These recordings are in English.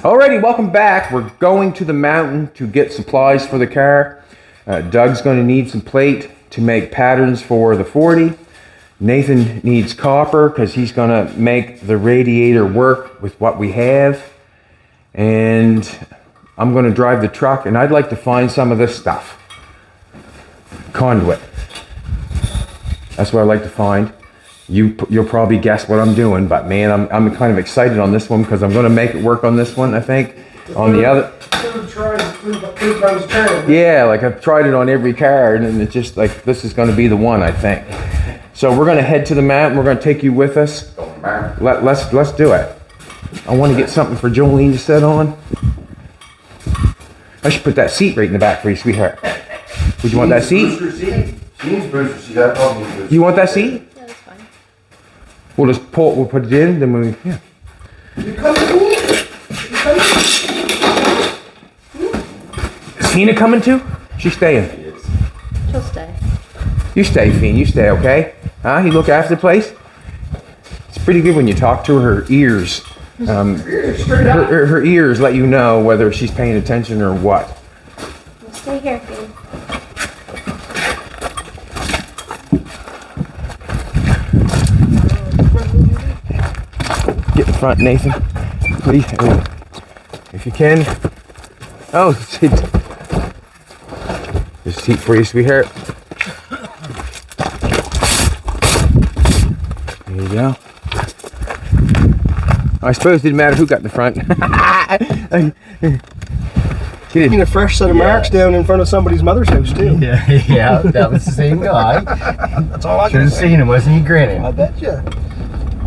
Alrighty, welcome back. We're going to the mountain to get supplies for the car. Doug's going to need some plate to make patterns for the 40. Nathan needs copper because he's going to make the radiator work with what we have. And I'm going to drive the truck, and I'd like to find some of this stuff. Conduit. That's what I'd like to find. You'll probably guess what I'm doing, but man, I'm kind of excited on this one because I'm going to make it work on this one, I think. On the other... Yeah, like I've tried it on every car, and it's just like, this is going to be the one, I think. So we're going to head to the mountain. We're going to take you with us. Let's do it. I want to get something for Jolene to sit on. I should put that seat right in the back for you, sweetheart. Would you want that seat? You want that seat? Yeah, that's fine. We'll just pull. We'll put it in. Then we. Yeah. Is Tina coming too? She's staying. She'll stay. You stay, Fiend. You stay, okay? Huh? You look after the place. It's pretty good when you talk to her ears. Her ears let you know whether she's paying attention or what. We'll stay here, Fiend. Get in front, Nathan. Please, if you can. Oh, there's a seat for you, sweetheart. There you go. I suppose it didn't matter who got in the front. You've seen a fresh set of marks down in front of somebody's mother's house too. Yeah, that was the same guy. That's all I Should can have say. seen him, wasn't he grinning? I bet you.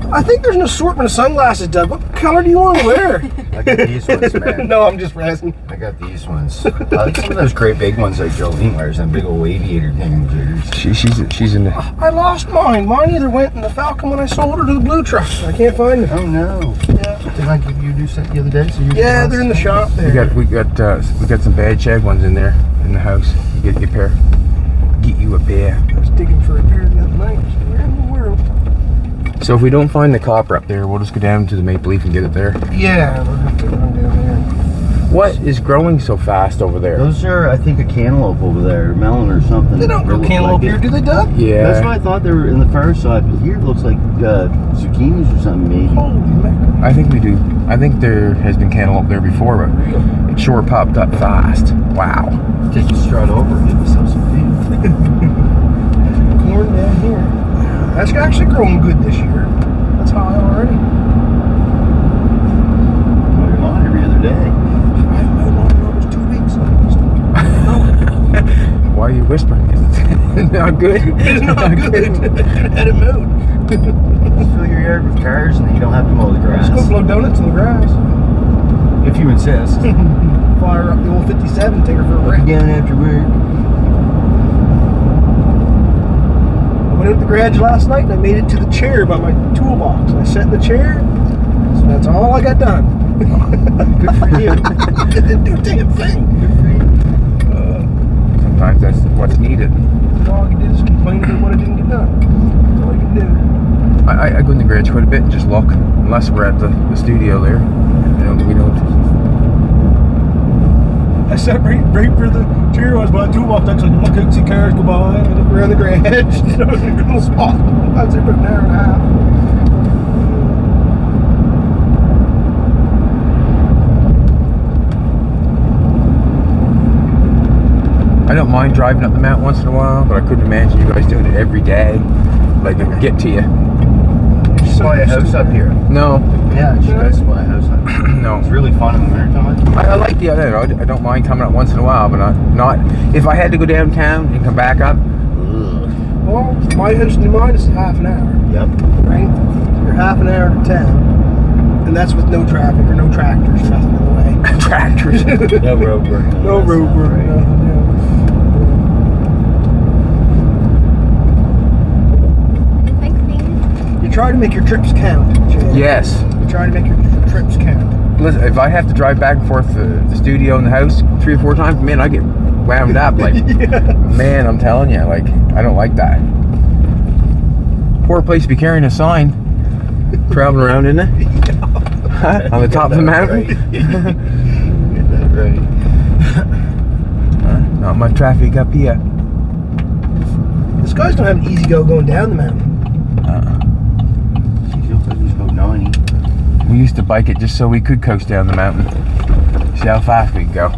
I think there's an assortment of sunglasses, Doug. What color do you want to wear? I got these ones, man. No, I'm just razzing. I got these ones. I like some of those great big ones like Jolene wears, them big old aviator things. She's in the... I lost mine. Mine either went in the Falcon when I sold her to the blue truck. I can't find them. Oh no. Yeah. Didn't I give you a new set the other day? So Yeah, they're in the shop there. We got some bad shag ones in there in the house. You get your pair. Get you a pair. I was digging for a pair the other night. Where in the world? So if we don't find the copper up there, we'll just go down to the Maple Leaf and get it there. Yeah, we'll have to run down there. What is growing so fast over there? Those are, I think, a cantaloupe over there, melon or something. They don't grow cantaloupe here, do they, Doug? Yeah. That's what I thought they were in the far side, but here it looks like zucchinis or something, maybe. Holy mackerel. I think we do. I think there has been cantaloupe there before, but it sure popped up fast. Wow. Take a strut over and get yourself some food. Corn down here. That's actually growing good this year. That's high already. Mowing lawn every other day. I haven't mowed lawn in almost 2 weeks. Why are you whispering? It's not good. It's not good. Had it mowed. Just fill your yard with cars and then you don't have to mow the grass. Let's go blow donuts in the grass. If you insist. Fire up the old 57, take her for a rip. Down after work. I went out the garage last night and I made it to the chair by my toolbox. And I sat in the chair, so that's all I got done. Good for you. Didn't do a damn thing. Good for you. Sometimes that's what's needed. All I can do is complain about what I didn't get done. That's all I can do. I go in the garage quite a bit and just look, unless we're at the studio there. We don't. I sat right where the chair was by the toolbox. I could look out and see cars go by. I look around the garage. You know, in a good little spot. I was there about an hour and a half. I don't mind driving up the mountain once in a while, but I couldn't imagine you guys doing it every day. Like it would get to you. Just buy a house up here. No, Yeah, you guys buy a house up here. no. It's really fun in the wintertime. I like the other. I don't mind coming up once in a while, but not. If I had to go downtown and come back up, Well, my house and mine is half an hour. Yep. Right? You're half an hour to town. And that's with no traffic or no tractors, nothing in the way. tractors. No road work. No road work, nothing. Thanks, Fiend. You try to make your trips count, Jay. Yes. You try to make your trips count. Listen, if I have to drive back and forth the studio and the house 3 or 4 times, man, I get wound up. Like, man, I'm telling you, like, I don't like that. Poor place to be carrying a sign, traveling around, isn't it? Huh? On the top of the mountain? Get that right. Not much traffic up here. This guy's gonna have an easy go going down the mountain. He looks like he's about 90. We used to bike it just so we could coast down the mountain. See how fast we could go.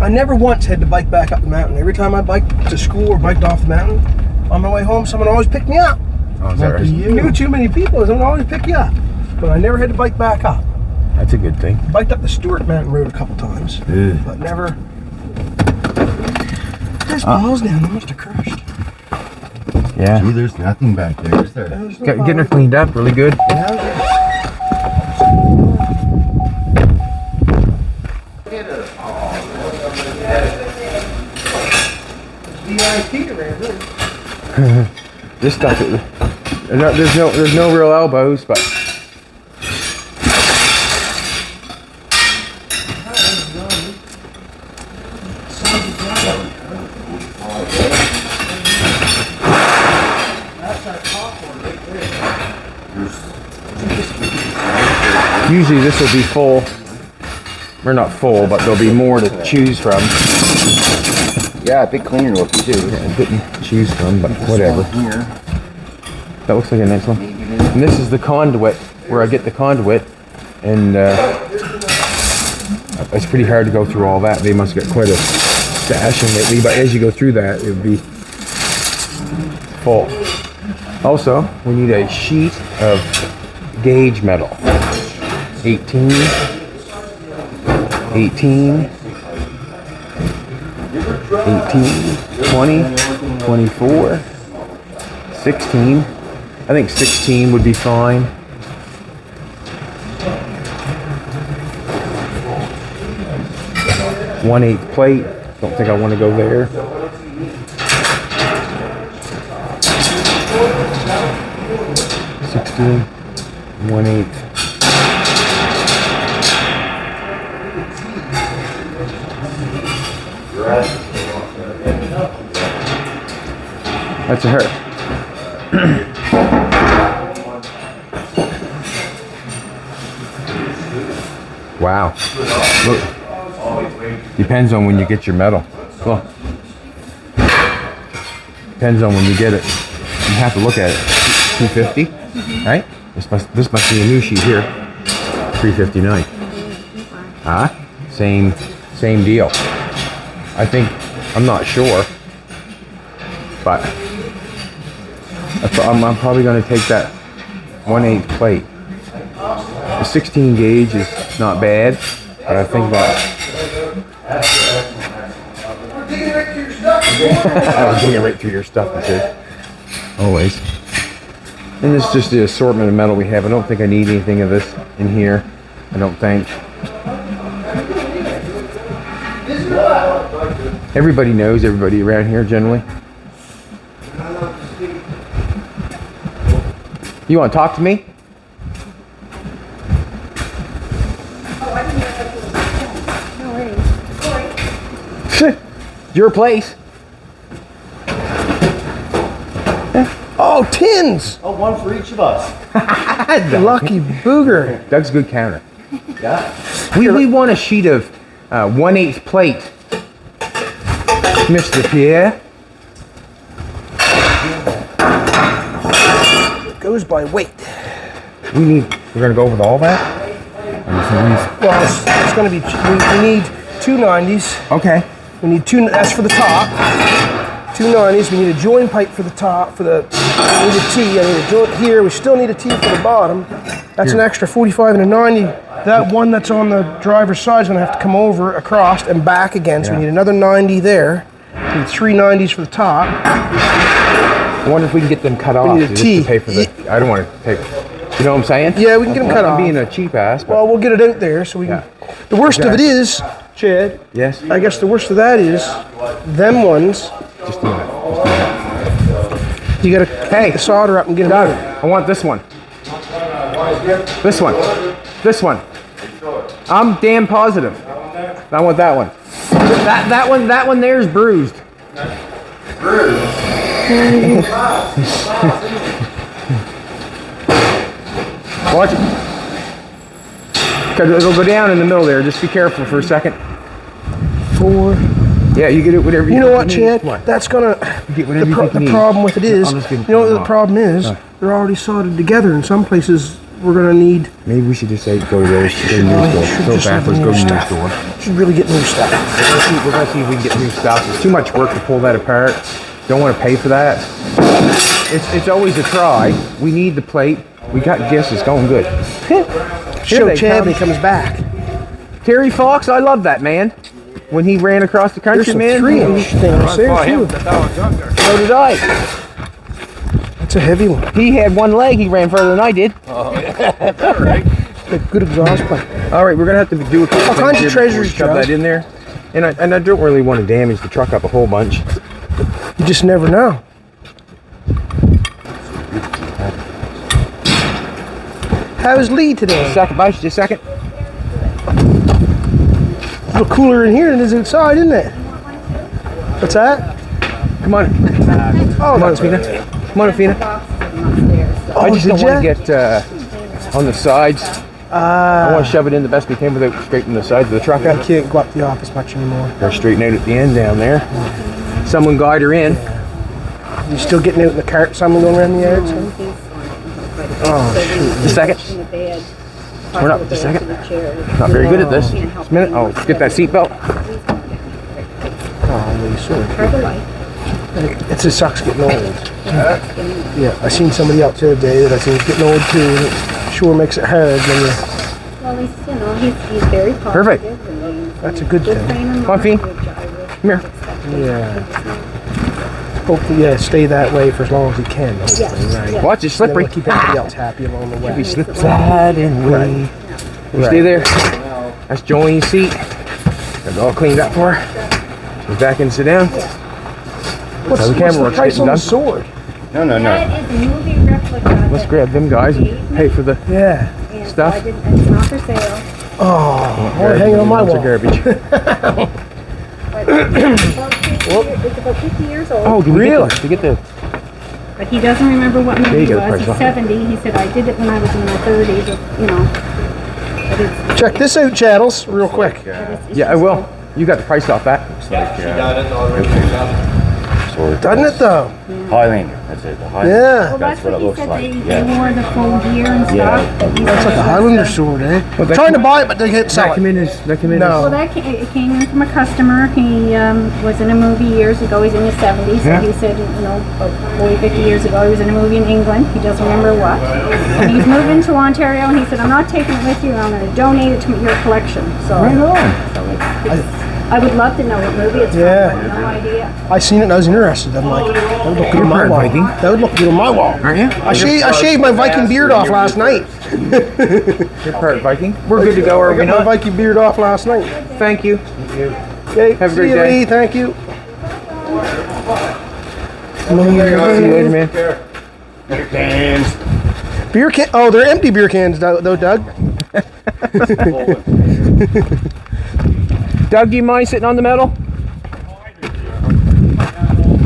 I never once had to bike back up the mountain. Every time I biked to school or biked off the mountain, on my way home, someone always picked me up. Oh, is that right? You knew too many people, someone always pick you up. But I never had to bike back up. That's a good thing. Biked up the Stewart Mountain Road a couple times, Ugh. but never. There's balls down, they must have crushed. Yeah. Gee, there's nothing back there, is there? Getting her cleaned up really good. This stuff, there's no real elbows, but usually this will be full, or not full, but there'll be more to choose from. Yeah, a bit cleaner looking too. I didn't choose from, but whatever. Here. That looks like a nice one. And this is the conduit, where I get the conduit, and it's pretty hard to go through all that. They must get quite a stashing lately, but as you go through that, it would be full. Also, we need a sheet of gauge metal. 18, 18, 18, 20, 24, 16. I think 16 would be fine. One-eighth plate. Don't think I want to go there. $16, 1/8. That's a hurt. Wow. Look. Depends on when you get your metal. Well, depends on when you get it. You have to look at it. 250, right? This must be a new sheet here. 359. Ah, same deal. I think, I'm not sure, but I'm probably going to take that 1/8 plate. The 16 gauge is not bad, but I think that I was digging right through your stuff, I said. Always. And this is just the assortment of metal we have. I don't think I need anything of this in here. I don't think. Everybody knows everybody around here generally. You want to talk to me? No worries. Your place. Oh, tins! Oh, one for each of us. Lucky booger. Doug's a good counter. Yeah. We want a sheet of 1/8 plate. Mr. Pierre. It goes by weight. We're gonna go over all that? Well, it's going to be, we need two 90s. Okay. We need two, that's for the top. Two 90s. We need a join pipe for the top. We need a T. I need a joint here. We still need a T for the bottom. That's an extra 45 and a 90. That one that's on the driver's side is going to have to come over, across, and back again. So we need another 90 there. We need three 90s for the top. I wonder if we can get them cut off need a just T. to pay for the. I don't want to take. You know what I'm saying? Yeah, we can get them cut I'm off. being a cheap ass. But Well, we'll get it out there so we can. The worst of it is, Chad. yes. I guess the worst of that is, them ones. Just a minute. You got to Hey, the solder up and get them Doug, out. I want this one. This one. This one. I'm damn positive. I want that one. That one there is bruised. Watch it. It'll go down in the middle there. Just be careful for a second. 4. Yeah, you get it whatever you You know think what, you need. Chad? What? That's gonna. You get whatever you think you The need. problem with it is, I'll just give you them know what the off. problem is? They're already soldered together. In some places, we're gonna need. Maybe we should just say go to those. Go to Should news store. Go just backwards. have Go new to news stuff. store. Should really get new stuff. We're gonna see if we can get new stuff. It's too much work to pull that apart. Don't want to pay for that. It's always a try. We need the plate. We got gifts. It's going good. Show they Chad come. when he comes back. Terry Fox, I love that man. When he ran across the country, There's some man. 3-inch things there too. So did I. That's a heavy one. He had one leg. He ran further than I did. A good exhaust pipe. All right, we're gonna have to do a couple All things kinds here of before we treasures, shove Joe. that in there. And I don't really want to damage the truck up a whole bunch. You just never know. How's Lee today? Second, bye. Just a second. A little cooler in here than it is outside, isn't it? What's that? Come on. Oh, Come on, that's Fina. Come on, Fina. Oh, I just did don't want ya? to get on the sides. I want to shove it in the best we can without scraping the sides of the truck I out. can't go up the office much anymore. Or straighten out at the end down there. Someone guide her in. You still getting out in the cart? Someone going around the yard? son? Just a second. We're not. Just a second. Not very good at this. Just a minute. Oh, get that seatbelt. Oh, Lee, sorry. It just sucks getting old. Yeah, I seen somebody else the other day that I seen getting old too. And it sure makes it hard when you. Well, he's very positive. Perfect. That's a good thing. Come on, Fee. Come here. Yeah. Hopefully, yeah, stay that way for as long as you can. Hopefully, right? Watch, it's Then slippery. we'll keep everybody else happy along the way. We slip sliding away. You stay there. That's Jolene's seat. Got it all cleaned up for her. She's back and sit down. What's How the camera the works, price getting on the done. sword? No. That is a movie replica. Let's grab them guys and pay for the Yeah. And stuff. so it's not for sale. Oh, more hanging on my Lots of wall. garbage. But it's about 50 years old. Oh, did we Really? Get, did you get the? But he doesn't remember what movie you it go, was. price He's off. 70. He said, I did it when I was in my 30s, you know. But it's, Check this out, Chattels, real quick. it's Yeah, I just will. You got the price off that. Doesn't it though? Highlander. That's it. The Highlander. Yeah. Well, That's what it he looks said. like. They Yeah. wore the full gear and stuff. Yeah. But he That's said like a it Highlander was- sword, eh? Well, that Trying to came- buy it, but they can't That sell come it. in as that come in. No. Well, it came in from a customer. He was in a movie years ago. He's in his 70s. Yeah. So he said, you know, about 40, 50 years ago, he was in a movie in England. He doesn't remember what. And he's moving to Ontario, and he said, I'm not taking it with you. I'm going to donate it to your collection. So, Right on. so I would love to know what movie it's Yeah. from. I have no idea. I seen it and I was interested. I'm like, that would look good on my part wall. Viking. That would look good on my wall. Aren't you? I shaved my Viking beard off last night. You're part Viking. We're good to go, are I we got my not? Viking beard off last night. Thank you. Okay, Have a see great you, day. Lee. Thank you. See you later, man. Beer can. Oh, they're empty beer cans, though, Doug. Doug, do you mind sitting on the metal?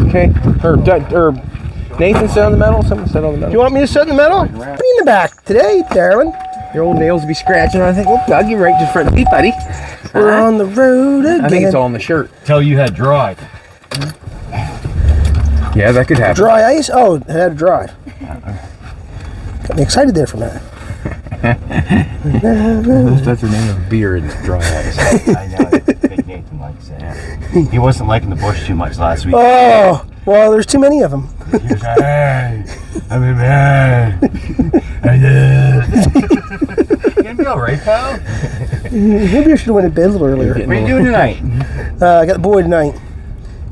Okay. Or Nathan sit on the metal. Someone sit on the You metal. want me to sit in the middle? Be in the back today, darling. Your old nails will be scratching. I think, well, Doug, you're right in front of me, buddy. We're on the road again. I think it's all in the shirt. Tell you had dried. Yeah, that could happen. Dry ice? Oh, it had to dry. Got me excited there for a minute. That's the name of beer and dry ice. I know. Big Nathan likes it. He wasn't liking the bush too much last week. Oh, well, there's too many of them. He was like, hey, I'm in bed. You gonna be all right, pal? Maybe I should have went to bed a little earlier. What are you doing tonight? I got the boy tonight.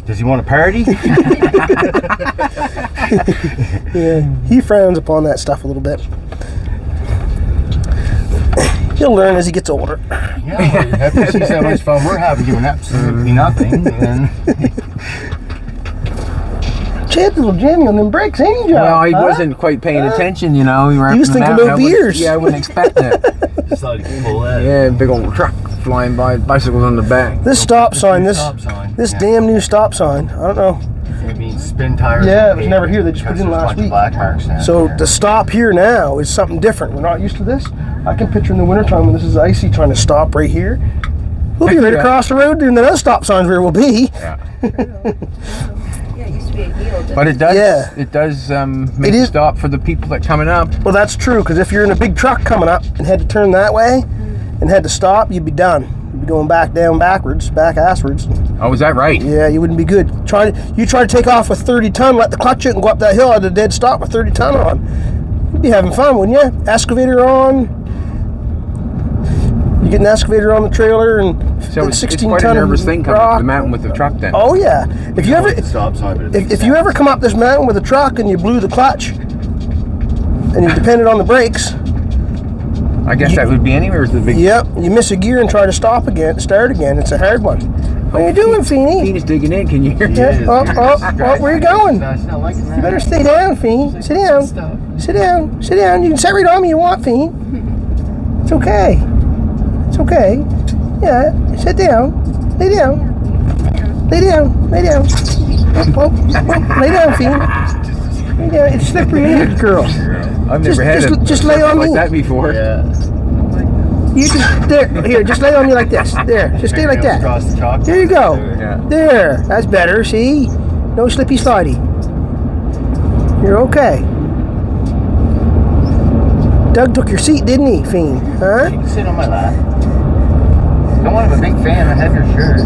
Does he want a party? Yeah, he frowns upon that stuff a little bit. He'll learn as he gets older. Yeah, well, after he sees how much fun we're having doing absolutely nothing, then Chad's a little jammy on them brakes, ain't he, John? Well, he Huh? wasn't quite paying attention, you know. We were He was up in the thinking mountain. about I wouldn't- beers. Yeah, I wouldn't expect that. just thought he could pull that. Yeah, big old truck flying by, bicycles on the back. This stop sign, this Stop sign. this Yeah. damn new stop sign. I don't know. it means spin tires. Yeah, it was never here. They just put it in last week. Black marks now. So the stop here now is something different. We're not used to this. I can picture in the wintertime when this is icy trying to stop right here. We'll be right across the road and the other stop signs where we'll be. Yeah. Yeah, it used to be a yield. But it does. Yeah. It does make a stop for the people that coming up. Well, that's true, because if you're in a big truck coming up and had to turn that way and had to stop, you'd be done. You'd be going back down backwards, back asswards. Oh, is that right? Yeah, you wouldn't be good. You try to take off with 30 ton, let the clutch out and go up that hill at a dead stop with 30 ton on. You'd be having fun, wouldn't you? Excavator on. You get an excavator on the trailer and So it's 16 quite a ton nervous thing coming rock. up the mountain with the truck then. Oh yeah. If you ever stop sign, but if you ever come up this mountain with a truck and you blew the clutch and you depended on the brakes, I guess that would be anywhere with the big. yep, you miss a gear and try to start again. It's a hard one. What are you doing, Feeney? Feeney's digging in. Can you hear? Yeah. Oh, where you going? You better stay down, Feen. Sit down. Sit down. Sit down. You can sit right on me you want, Feen. It's okay. It's okay. Yeah. Sit down. Lay down. Lay down. Lay down. Lay down, Feen. Lay down. It's slippery in here, girl. I've never had just lay on like me. that before. Yeah. You just there. Here, just lay on me like this. There. Just stay like that. Across the chalk. There you go. Yeah. There. That's better. See? No slippy slidey. You're okay. Doug took your seat, didn't he, Fiend? Huh? You can sit on my lap. I want to be a big fan. I have your shirt.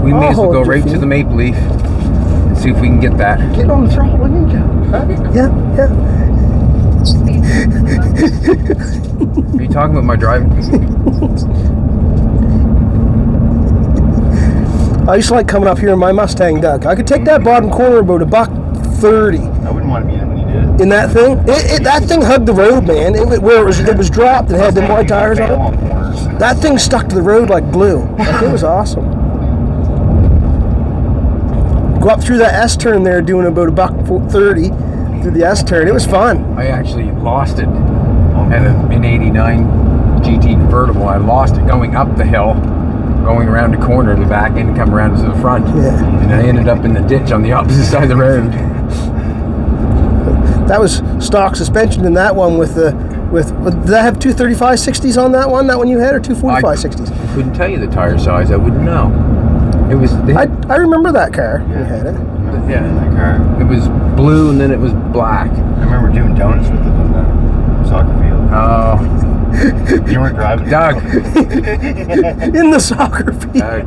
We may as well go hold you, right to Fiend. the Maple Leaf and see if we can get that. Get on the throttle, wouldn't you? Huh? Yeah, yeah. Are you talking about my driving? I used to like coming up here in my Mustang, Doug. I could take that bottom corner about $1.30 I wouldn't want to be in it when you did it. in that thing. That thing hugged the road, man. It was dropped and had them white tires on it. On corners. That thing stuck to the road like glue. Like, it was awesome. Go up through that S turn there, doing about $1.30 through the S turn. It was fun. I actually lost it at an 89 GT convertible. I lost it going up the hill, going around the corner, the back end, and come around to the front. Yeah. And I ended up in the ditch on the opposite side of the road. That was stock suspension in that one with did that have 235/60s on that one? That one you had, or 245/60s? I couldn't tell you the tire size. I wouldn't know. It was. I remember that car. You had it. Yeah. In that car. It was blue and then it was black. I remember doing donuts with it on the soccer field. Oh, You weren't driving. Doug. In the soccer field. Doug.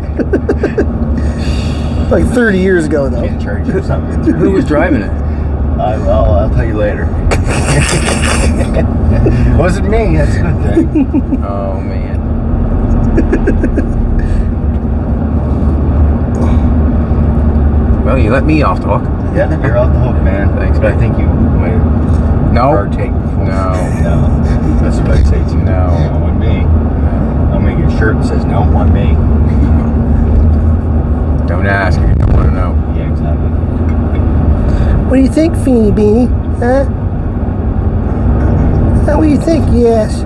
Like 30 years ago, though. Getting charged or something. Who was driving it? I'll tell you later. It wasn't me. That's a good thing. Oh man. Well, you let me off the hook. Yeah, you're off the hook, man. Thanks, But I man. think you might have No. partake before. No. No. That's what I'd say to you. No. Yeah, one me. I'm gonna get a shirt that says no, one me. Don't ask if you don't want to know. Yeah, exactly. What do you think, Feeny Beanie? Huh? What do you think? Yes.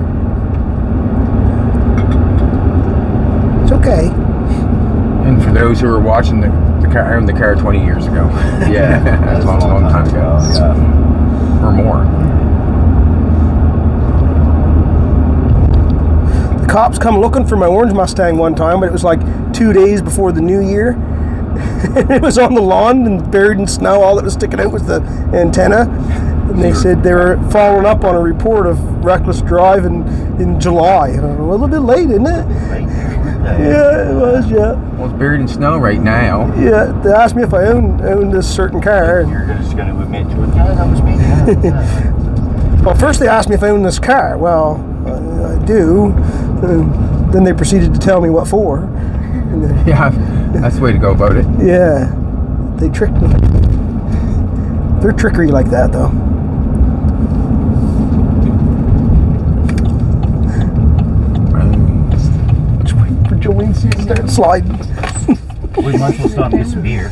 It's okay. And for those who are watching the car, I owned the car 20 years ago. Yeah, That's a long time ago. Yeah. Or more. The cops come looking for my orange Mustang one time, but it was like 2 days before the new year. It was on the lawn and buried in snow. All that was sticking out was the antenna. And they said they were following up on a report of reckless driving in July. And I went, well, a little bit late, isn't it? Yeah, it was, yeah. Well, it's buried in snow right now. Yeah, they asked me if I owned this certain car. And, You're just going to admit to it. Yeah, that was me. Yeah. well, first they asked me if I owned this car. Well, I do. Then they proceeded to tell me what for. And then, Yeah, that's the way to go about it. yeah, they tricked me. They're trickery like that, though. Just waiting for Joey to start sliding. We might as well stop and get some beer.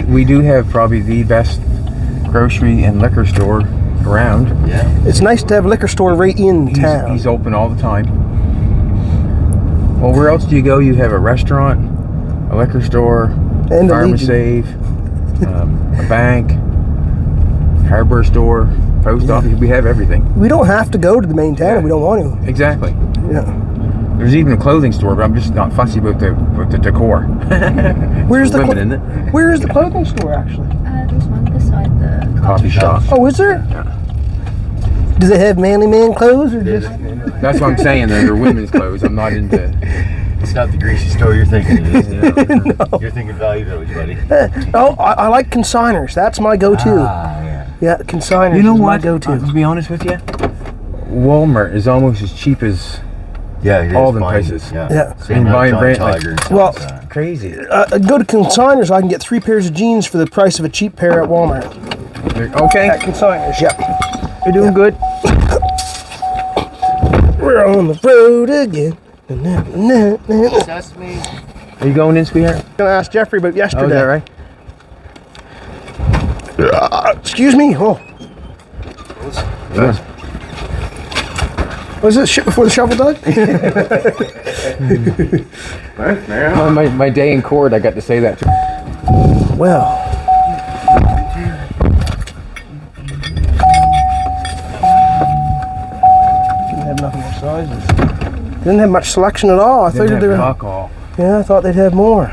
We do have probably the best grocery and liquor store around. Yeah. It's nice to have a liquor store right in town. He's open all the time. Well, where else do you go? You have a restaurant. a liquor store, And a Farmer Legion. Save, a bank, hardware store, post office. We have everything. We don't have to go to the main town if we don't want to. Exactly. Yeah. There's even a clothing store, but I'm just not fussy with the decor. Where's the women in it? Where is the clothing store actually? There's one beside the Coffee shop. Oh, is there? Does it have manly man clothes or just? That's what I'm saying. They're women's clothes. I'm not into. It's not the greasy store you're thinking it is. You're thinking Value Village, buddy. Oh, I like consigners. That's my go-to. Yeah. Yeah, consigners. You know is what? my go-to. To be honest with you, Walmart is almost as cheap as Yeah, it all is them fine. places. Yeah. Same And buying like brand- John like- Tiger and stuff Well, like that. crazy. Go to consigners. I can get 3 pairs of jeans for the price of a cheap pair at Walmart. Okay, At consigners. Yep. you're doing good. We're on the road again. Sesame. Are you going in, sweetheart? I'm gonna ask Jeffrey about yesterday. Oh, is that right? Excuse me. Oh, Yeah. was it shit before the shovel, Doug? My day in court, I got to say that too. Well. Didn't have nothing more sizes. Didn't have much selection at all. I figured they were. Alcohol. Yeah, I thought they'd have more.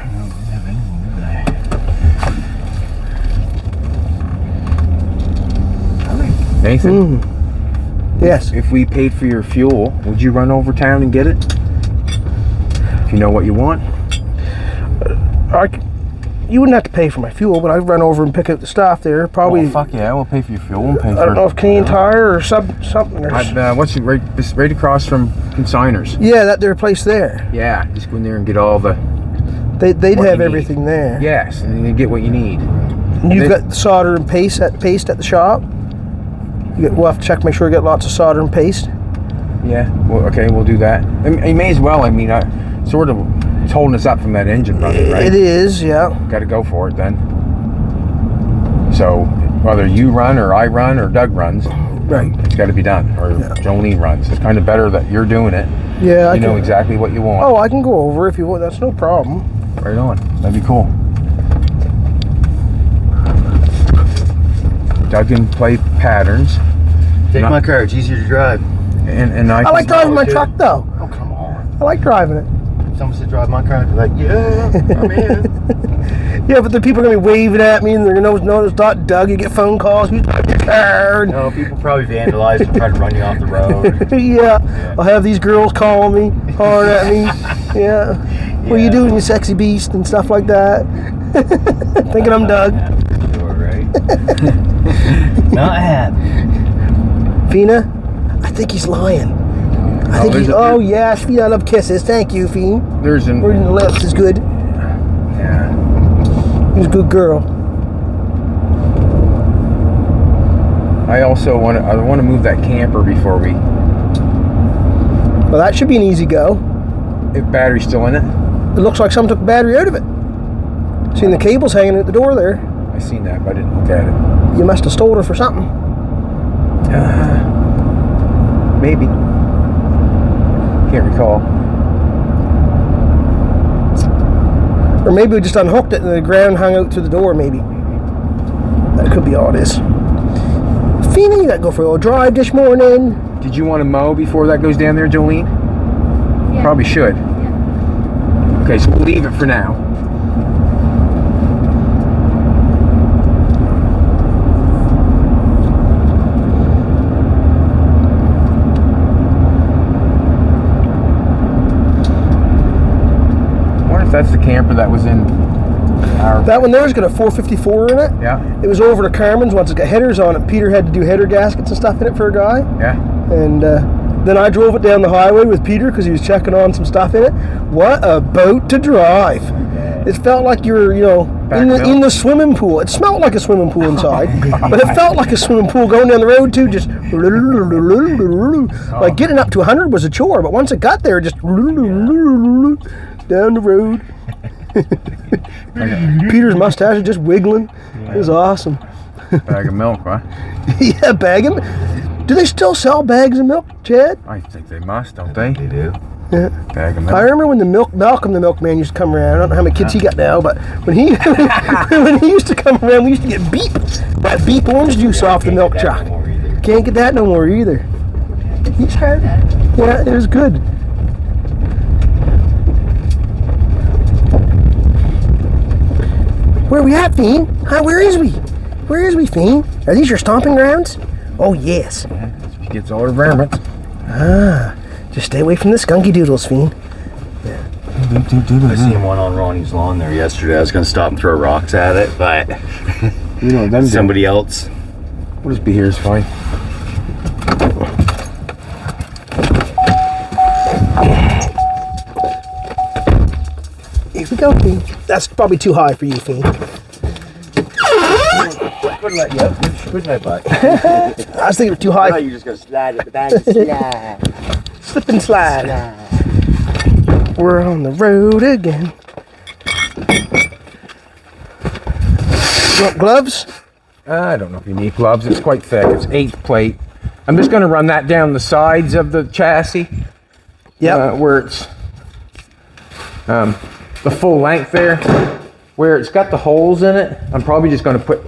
Nathan, Yes. if we paid for your fuel, would you run over town and get it? If you know what you want. You wouldn't have to pay for my fuel, but I'd run over and pick up the stuff there. Probably. Oh, fuck yeah, we'll pay for your fuel. We'll pay I for don't know if Canadian Tire or something. Or, what's it right across from consigners? yeah, that their place there. Yeah, just go in there and get all the. They'd What have you need. everything there. Yes, and then you get what you need. And you've got solder and paste at the shop. We'll have to check, make sure we get lots of solder and paste. Yeah. Well, okay, we'll do that. You may as well. I mean, sort of it's holding us up from that engine running, right? It is, yeah. Got to go for it then. So whether you run or I run or Doug runs, Right. it's got to be done. Or Jolene runs. It's kind of better that you're doing it. Yeah, You know exactly what you want. Oh, I can go over if you want. That's no problem. Right on. That'd be cool. Doug can play patterns, Take Not- my car. It's easier to drive. and I I like driving my too. truck though. Oh, come on. I like driving it. Someone said drive my car. I'd be like, yeah, I'm in. Yeah, but the people are gonna be waving at me, and they're gonna know it's not Doug. You get phone calls. Who's driving your car? No, people probably vandalize and try to run you off the road. Yeah, I'll have these girls call me, hollering at me. Yeah. What are you Yeah. doing, you sexy beast, and stuff like that. Thinking I'm Doug. Sure, right? Not happy. Fina, I think he's lying. I think there's he's. a- Oh yes, Fina, I love kisses. Thank you, Fina. There's an. Reading the lips is good. Yeah. He's a good girl. I also want to move that camper before we. Well, that should be an easy go. If battery's still in it. It looks like someone took the battery out of it. Seen the cables hanging at the door there. I seen that, but I didn't look at it. You must have stole her for something. Maybe. Can't recall. Or maybe we just unhooked it and the ground hung out to the door, maybe. That could be all it is. Fina, you gotta go for a little drive this morning. Did you want to mow before that goes down there, Jolene? Yeah. Probably should. Yeah. Okay, so we'll leave it for now. I wonder if that's the camper that was in our. That one there's got a 454 in it. Yeah, It was over to Carmen's once. It's got headers on it. Peter had to do header gaskets and stuff in it for a guy. yeah. And then I drove it down the highway with Peter because he was checking on some stuff in it. What a boat to drive! It felt like you were, in the swimming pool. It smelled like a swimming pool inside, but it felt like a swimming pool going down the road too. Just like getting up to 100 was a chore, but once it got there, just down the road. Peter's mustache is just wiggling. It was awesome. Bag of milk, huh? Yeah, bag 'em. Do they still sell bags of milk, Chad? I think they must, don't they? They do. Yeah. Bag of I milk. remember when Malcolm the milkman used to come around. I don't know how many kids he got now, but when he when he used to come around, we used to get that beep orange juice off the milk truck. Can't get that no more either. He's hard. Yeah, it was good. Where are we at, Fiend? Huh, where is we? Where is we, Fiend? Are these your stomping grounds? Oh, yes. She gets all her varmints. Ah, just stay away from the skunky doodles, Fiend. I seen one on Ronnie's lawn there yesterday. I was gonna stop and throw rocks at it, but You know, them somebody else. We'll just be here is fine. Here we go, Fiend. That's probably too high for you, Fiend. Wouldn't let you up. Push my butt. I was thinking it was too high. You're just gonna slide at the back. Slide. Slip and slide. We're on the road again. You want gloves? I don't know if you need gloves. It's quite thick. It's 8th plate. I'm just going to run that down the sides of the chassis. Yep. Where it's the full length there. Where it's got the holes in it, I'm probably just going to put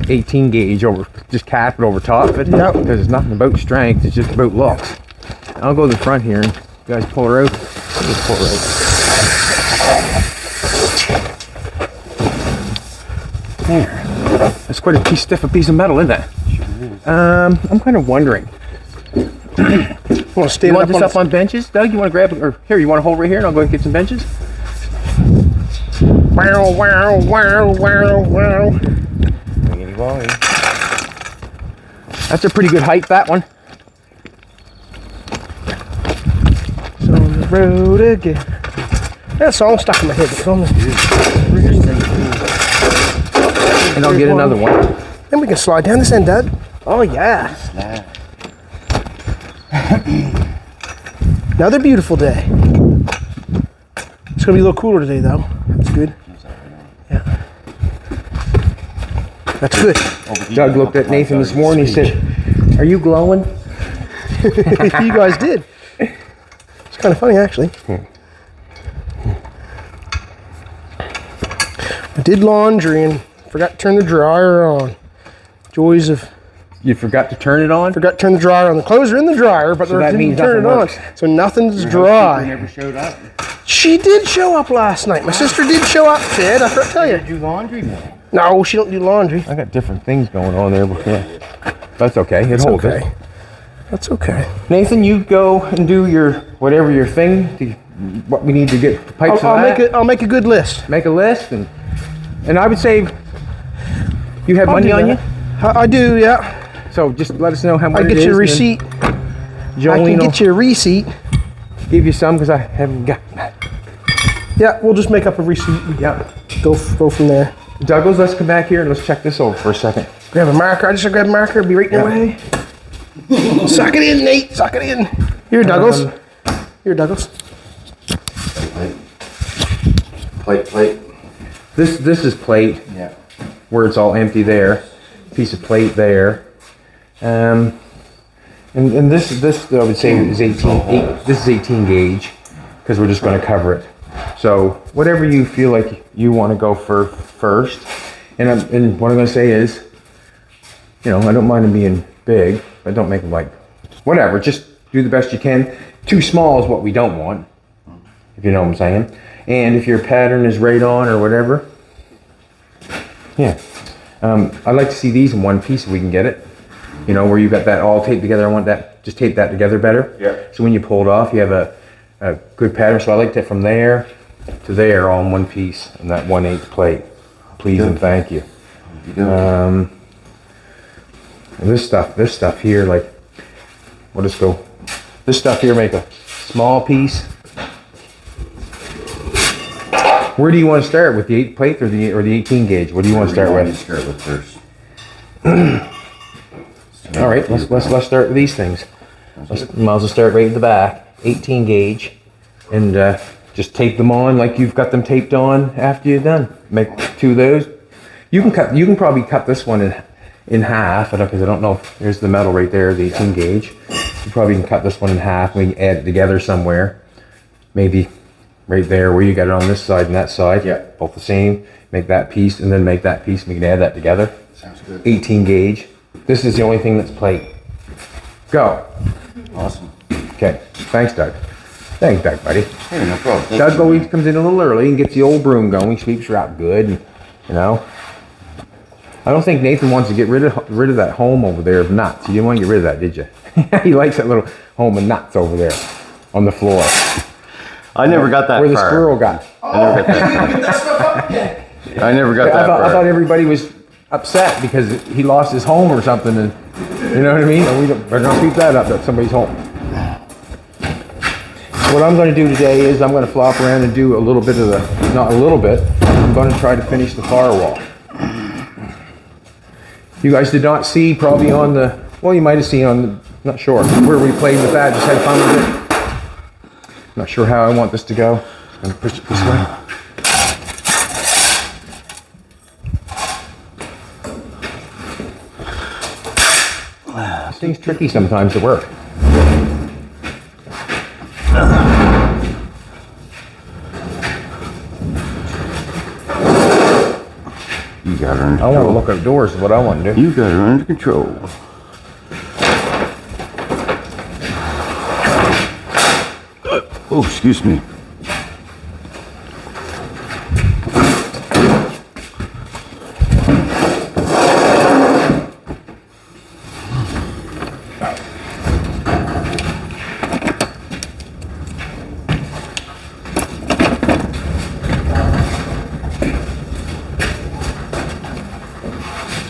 18 gauge over, just cap it over top of it. Yep. Because it's nothing about strength, it's just about looks. I'll go to the front here and you guys pull her out. Just pull her out. There. That's quite a stiff piece of metal, isn't it? I'm kind of wondering. Want to stay You want this up on benches, Doug? You want to grab, or here, you want to hold right here and I'll go and get some benches? Wow, wow, wow, wow, wow. That's a pretty good height, that one. It's on the road again. That song stuck in my head. It's on the... And I'll get another one. Then we can slide down this end, Dad. Oh, yeah. Another beautiful day. It's going to be a little cooler today, though. That's good. Yeah. That's good. Doug looked at Nathan this morning, he said, "Are you glowing?" You guys did. It's kind of funny, actually. I did laundry and forgot to turn the dryer on. Joys of... You forgot to turn it on? Forgot to turn the dryer on. The clothes are in the dryer, but So I that didn't means turn it nothing on. works. So nothing's dry. Never showed up. She did show up last night. My sister did show up, Ted. I forgot to tell you. Do laundry, man. No, she don't do laundry. I got different things going on there, but yeah. That's okay. It holds okay. it. That's okay. Nathan, you go and do your, whatever your thing, what we need to get the pipes I'll make a good list. Make a list, and I would say, you have money on you? I do, yeah. So just let us know how much I it get is. you a receipt. I Jolene can get you a receipt. will give you some because I haven't got that. Yeah, we'll just make up a receipt. Yeah. Go from there. Douglas, let's come back here and let's check this over for a second. Grab a marker. I just grab a marker. Be right in your way. Suck it in, Nate. Suck it in. Here, Douglas. Here, Douglas. Plate. This is plate. Yeah. Where it's all empty there. Piece of plate there. And this I would say is 18. This is 18 gauge because we're just going to cover it. So whatever you feel like you want to go for first. And what I'm going to say is, I don't mind them being big, but don't make them like whatever. Just do the best you can. Too small is what we don't want, if you know what I'm saying. And if your pattern is right on or whatever, yeah. I'd like to see these in one piece if we can get it. Where you got that all taped together. I want that, just tape that together better. Yeah. So when you pull it off, you have a good pattern. So I like that from there to there all in one piece and that 1/8 plate. Please and thank you. This stuff here, like, we'll just go, this stuff here, make a small piece. Where do you want to start, with the 8 plate or the 18 gauge? What do you want to start with? Start with first. All right, let's start with these things. Might as well start right at the back, 18 gauge, and just tape them on like you've got them taped on after you're done. Make 2 of those. You can probably cut this one in half, because I don't know if there's the metal right there, the 18 gauge. You probably can cut this one in half and we can add it together somewhere. maybe right there where you got it on this side and that side. Yeah. Both the same. Make that piece and then make that piece. We can add that together. Sounds good. 18 gauge. This is the only thing that's plate. Go. Awesome. Okay. Thanks, Doug. Thanks, Doug, buddy. Hey, no problem. Thank Doug you. always comes in a little early and gets the old broom going, sweeps her out good, and, you know. I don't think Nathan wants to get rid of that home over there of nuts. You didn't want to get rid of that, did you? He likes that little home of nuts over there on the floor. I never got that Where the far. squirrel got. I never got that far. I never got that I thought far. everybody was upset because he lost his home or something, and you know what I mean? And we're not sweep that up. That's somebody's home. What I'm going to do today is I'm going to flop around and do a little bit of the, not a little bit, I'm going to try to finish the firewall. You guys did not see probably on the, well, you might have seen on the, not sure, where we played with that, just had fun with it. Not sure how I want this to go. I'm going to push it this way. This thing's tricky sometimes to work. You got her under I want to control. look outdoors is what I want to do. You got her under control. Oh, excuse me.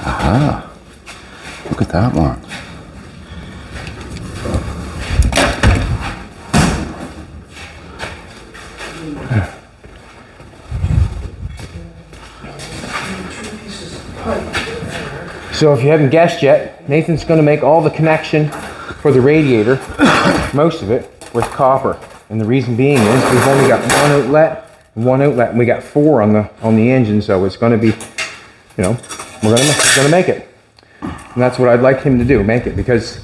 Aha. Look at that one. So if you haven't guessed yet, Nathan's going to make all the connection for the radiator, most of it, with copper. And the reason being is we've only got one outlet, and we got four on the engine, so it's going to be, you know, we're going to make it. And that's what I'd like him to do, make it, because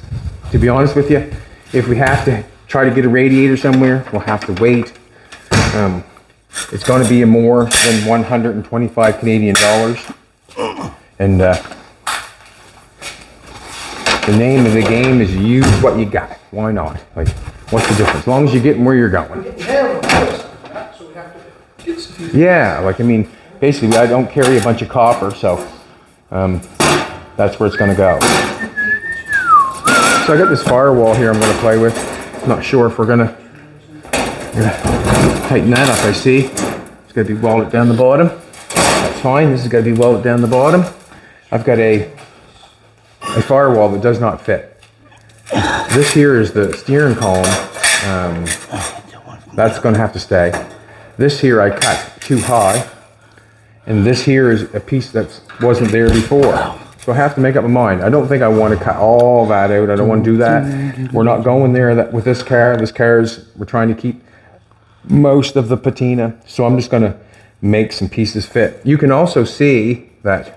to be honest with you, if we have to try to get a radiator somewhere, we'll have to wait. It's going to be more than 125 Canadian dollars. And the name of the game is use what you got. Why not? Like, what's the difference? As long as you're getting where you're going. Yeah, like, I mean, basically, I don't carry a bunch of copper, so that's where it's going to go. So I got this firewall here I'm going to play with. Not sure if we're going to tighten that up, I see. It's going to be welded down the bottom. That's fine. This is going to be welded down the bottom. I've got a firewall that does not fit. This here is the steering column. That's going to have to stay. This here I cut too high. And this here is a piece that wasn't there before. So I have to make up my mind. I don't think I want to cut all that out. I don't want to do that. We're not going there with this car. This car is, we're trying to keep most of the patina. So I'm just going to make some pieces fit. You can also see that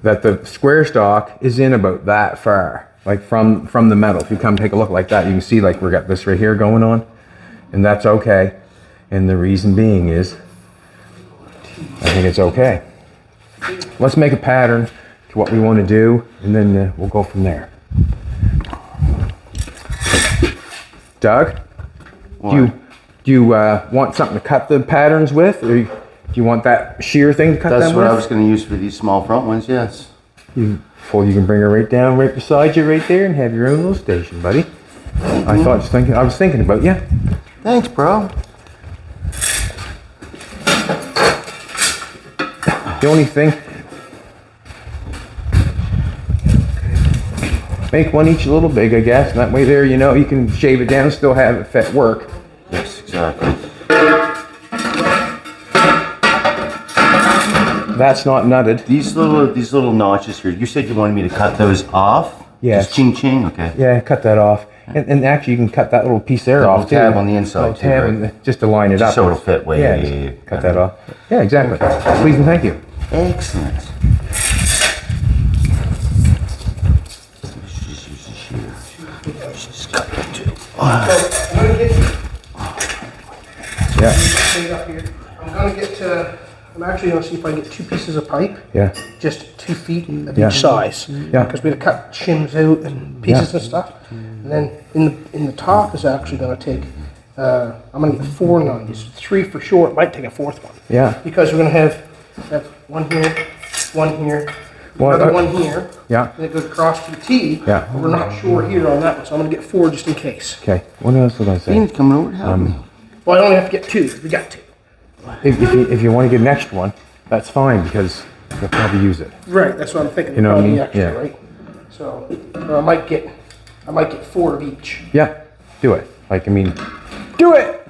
the square stock is in about that far, like from the metal. If you come take a look like that, you can see like we got this right here going on, and that's okay. And the reason being is, I think it's okay. Let's make a pattern to what we want to do, and then we'll go from there. Doug, do you want something to cut the patterns with, or do you want that shear thing to cut That's them what with? I was going to use for these small front ones, yes. You can bring her right down, right beside you, right there, and have your own little station, buddy. I was thinking about you. Thanks, bro. The only thing, make one each a little big, I guess, and that way there, you know, you can shave it down, still have it fit work. Yes, exactly. That's not nutted. These little notches here, you said you wanted me to cut those off? Yes. Just ching ching, okay. Yeah, cut that off. And actually, you can cut that little piece there off, too. tab on the inside, Little tab too, right? just to line it up. So it'll fit way. Yeah, just cut that off. Yeah, exactly. Please and thank you. Excellent. Let's just use the shear. Just cut that too. Yeah. Clean it up here. I'm gonna get to. I'm actually gonna see if I can get 2 pieces of pipe. Yeah. Just 2 feet of Yeah. each size. Yeah. Because we had to cut shims out and pieces and stuff. And then in the top is actually gonna take. I'm gonna get 4 90s. 3 for sure. It might take a 4th one. Yeah. Because we're gonna have one here, one here, Well, another one here. Yeah. And it goes across to the T. Yeah. But we're not sure here on that one, so I'm gonna get 4 just in case. Okay. What else was I saying? Dean's coming over to help me. Well, I only have to get 2. We got 2. If you want to get an extra one, that's fine because you'll probably use it. Right, that's what I'm thinking. You know what I Probably mean? Extra, Yeah. right? So I might get 4 of each. Yeah. Do it. Like, I mean, do it.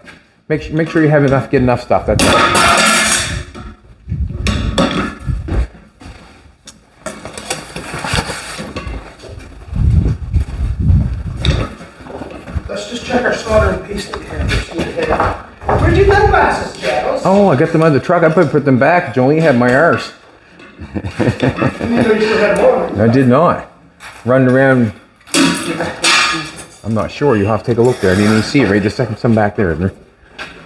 Make sure you have enough. Get enough stuff. That's it. Let's just check our solder and pasting here. Where'd you get glasses, Charles? Oh, I got them out of the truck. I put them back. Jolie had my arse. You still had one. I did not. Running around. I'm not sure. You have to take a look there. I didn't even see it right this second. Some back there, isn't there?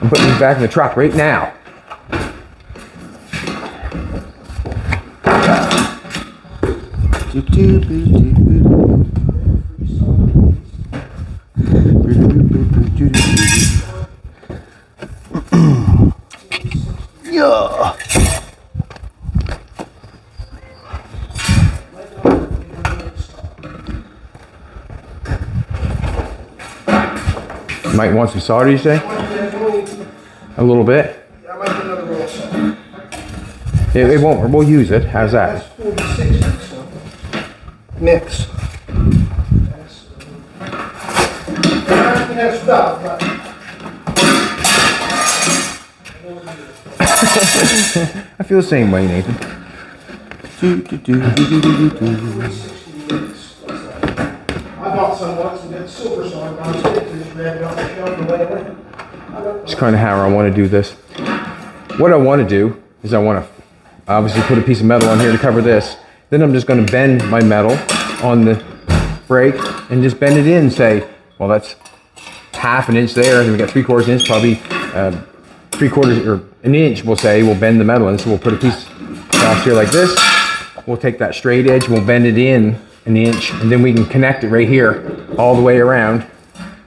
I'm putting these back in the truck right now. Yeah. Might want some solder, you say? A little bit. I might get another roll of solder. It won't. We'll use it. How's That's that? 46, so mix. That's stuff, but I feel the same way, Nathan. I bought some once and got silver solder, but I was thinking just grab it off the shelf and lay it away. It's kind of how I want to do this. What I want to do is I want to obviously put a piece of metal on here to cover this. Then I'm just going to bend my metal on the brake and just bend it in and say, well, that's half an inch there, and we got 3/4 inch, probably 3/4 or an inch, we'll say. We'll bend the metal in, so we'll put a piece across here like this. We'll take that straight edge, we'll bend it in an inch, and then we can connect it right here all the way around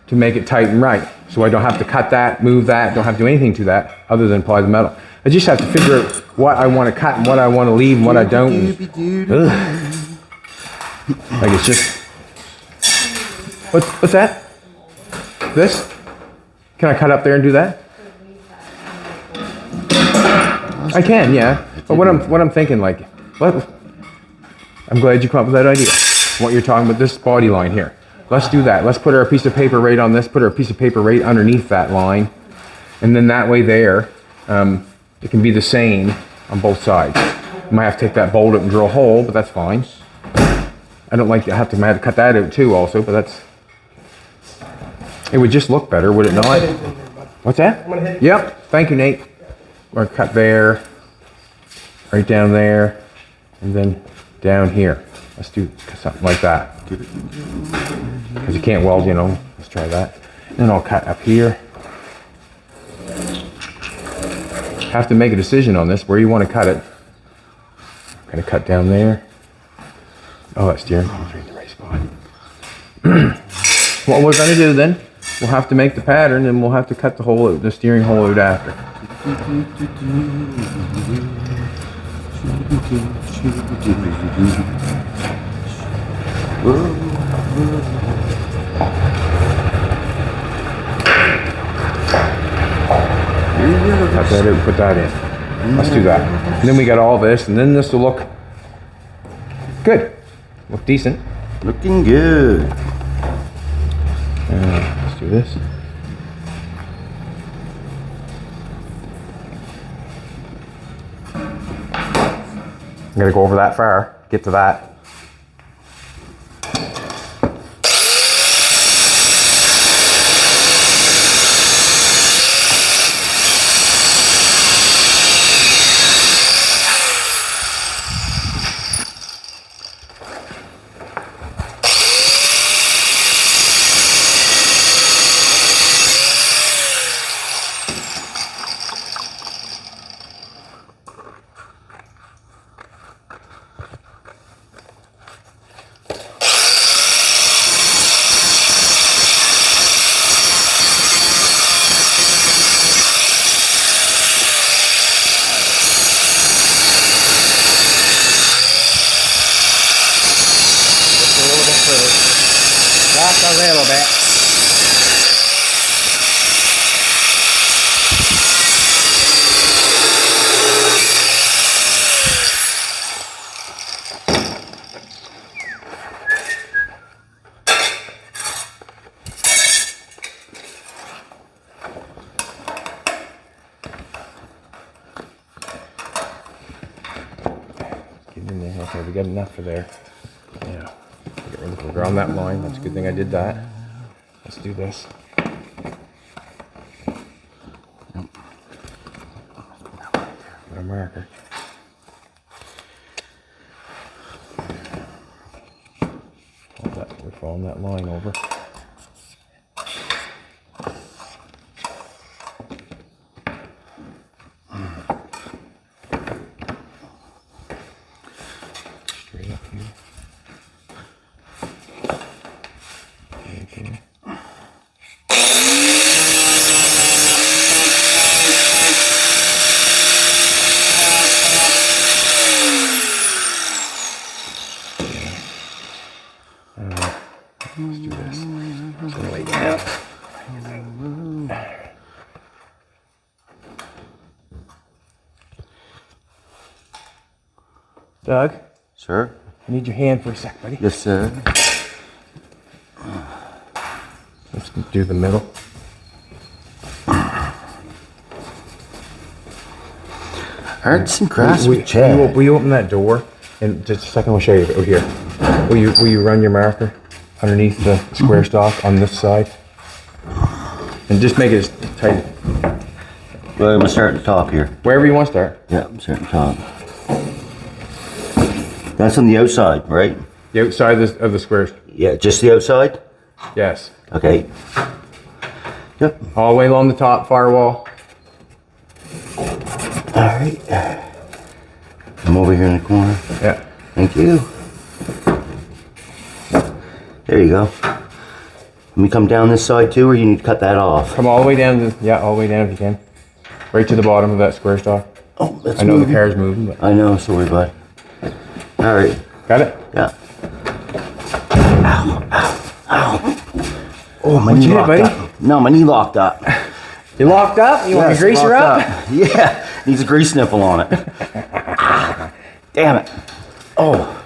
to make it tight and right. So I don't have to cut that, move that, don't have to do anything to that other than apply the metal. I just have to figure out what I want to cut and what I want to leave and what I don't. Like it's just, what's that? This? Can I cut up there and do that? I can, yeah. But what I'm thinking, like, what? I'm glad you come up with that idea. What you're talking about, this body line here. Let's do that. Let's put our piece of paper right on this. Put our piece of paper right underneath that line, and then that way there, it can be the same on both sides. You might have to take that bolt out and drill a hole, but that's fine. I don't like to have to cut that out too, also, but that's. It would just look better, would it not? What's that? Yep. Thank you, Nate. We're gonna cut there, right down there, and then down here. Let's do something like that. Because you can't weld, you know. Let's try that. And then I'll cut up here. Have to make a decision on this, where you want to cut it. I'm gonna cut down there. Oh, that steering wheel's right in the right spot. What we're gonna do then, we'll have to make the pattern and we'll have to cut the hole out, the steering hole out after. Cut that out, put that in. Let's do that. And then we got all this, and then this will look good. Look decent. Looking good. Let's do this. I'm gonna go over that far, get to that. little bit. Get in there. Okay, we got enough for there. Yeah. We're on that line. That's a good thing I did that. Let's do this. Got a marker. We're following that line over. Straight up here. Okay. Let's do this. Just gonna lay down. Doug, Sir? I need your hand for a sec, buddy. Yes, sir. Let's do the middle. Arts and crafts Will with Chad. you open that door? And just a second, we'll show you over here. Will you run your marker underneath the square stock on this side? And just make it as tight, Well, I'm gonna start at the top here. wherever you want to start. Yeah, I'm starting at the top. That's on the outside, right? The outside of the squares. Yeah, just the outside? Yes. Okay. Yep. All the way along the top firewall. Alright. I'm over here in the corner. Yeah. Thank you. There you go. Let me come down this side too, or you need to cut that off? Come all the way down all the way down if you can. Right to the bottom of that square stock. Oh, that's I know moving. the car's moving, but I know, sorry, bud. Alright. got it? Yeah. Ow, ow, ow. Oh, my knee you hit, locked buddy? up. No, my knee locked up. You locked up? You want me to grease her locked up? Yeah, needs a grease nipple on it. Damn it. Oh.